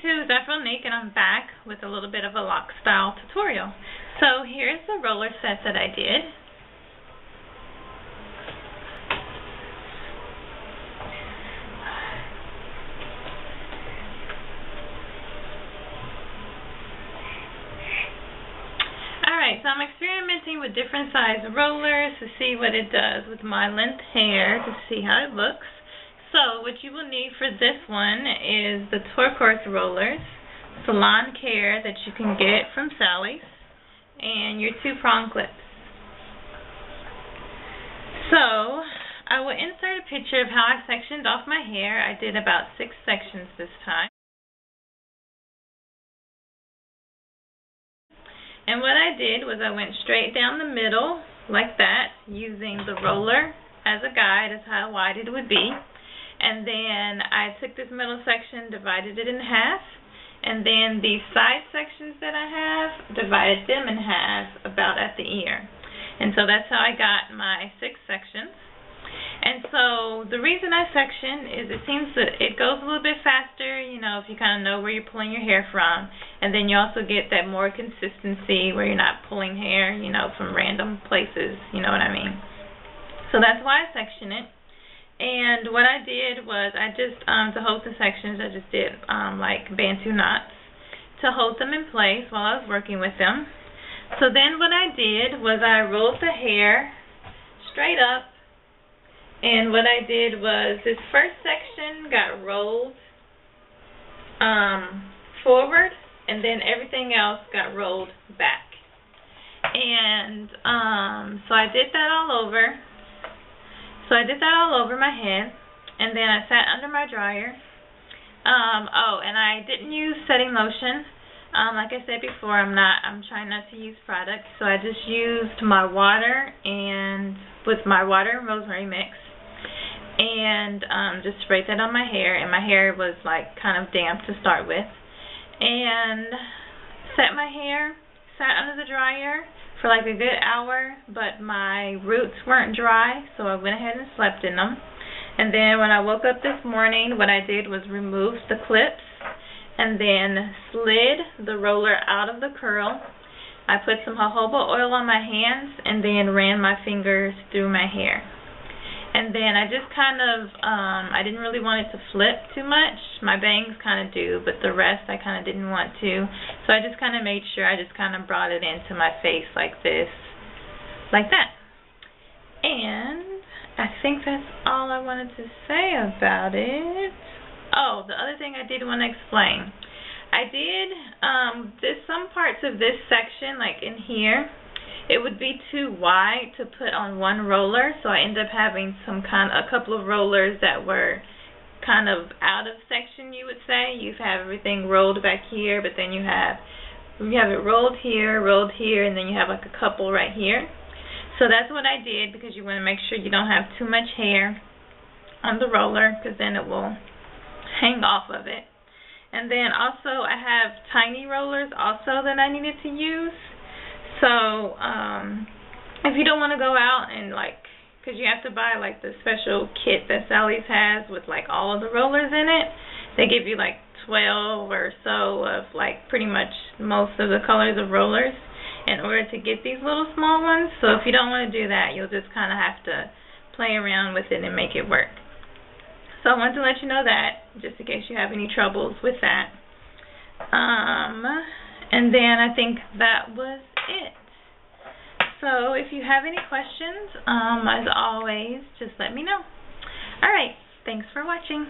to Nick, and I'm back with a little bit of a lock style tutorial. So here's the roller set that I did. Alright, so I'm experimenting with different size rollers to see what it does with my length hair, to see how it looks. So what you will need for this one is the Turquoise rollers, salon care that you can get from Sally's, and your 2-prong clips. So I will insert a picture of how I sectioned off my hair. I did about 6 sections this time. And what I did was I went straight down the middle like that, using the roller as a guide as how wide it would be. And then I took this middle section, divided it in half, and then these side sections that I have, divided them in half about at the ear. And so that's how I got my 6 sections. And so the reason I section is it seems that it goes a little bit faster, you know, if you kind of know where you're pulling your hair from. And then you also get that more consistency where you're not pulling hair, you know, from random places, you know what I mean. So that's why I section it. And what I did was I just, to hold the sections, I just did like Bantu knots to hold them in place while I was working with them. So then what I did was I rolled the hair straight up, and what I did was this first section got rolled forward, and then everything else got rolled back. And so I did that all over. So I did that all over my head, and then I sat under my dryer. And I didn't use setting lotion. Like I said before, I'm trying not to use products, so I just used my water and rosemary mix, and just sprayed that on my hair, and my hair was like kind of damp to start with, and set my hair, sat under the dryer for like a good hour, but my roots weren't dry, so I went ahead and slept in them. And then when I woke up this morning, what I did was remove the clips and then slid the roller out of the curl. I put some jojoba oil on my hands and then ran my fingers through my hair. And then I just kind of, I didn't really want it to flip too much. My bangs kind of do, but the rest I kind of didn't want to. So I just kind of made sure I just kind of brought it into my face like this, like that. And I think that's all I wanted to say about it. Oh, the other thing I did want to explain. I did, there's some parts of this section, like in here, it would be too wide to put on one roller, so I ended up having a couple of rollers that were kind of out of section, you would say. You have everything rolled back here, but then you have it rolled here, and then you have like a couple right here. So that's what I did, because you want to make sure you don't have too much hair on the roller, because then it will hang off of it. And then also I have tiny rollers also that I needed to use. So, if you don't want to go out and because you have to buy like the special kit that Sally's has with like all of the rollers in it, they give you like 12 or so of like pretty much most of the colors of rollers in order to get these little small ones. So if you don't want to do that, you'll just kind of have to play around with it and make it work. So I wanted to let you know that, just in case you have any troubles with that. And then I think that was it. So if you have any questions, as always, just let me know. Alright, thanks for watching.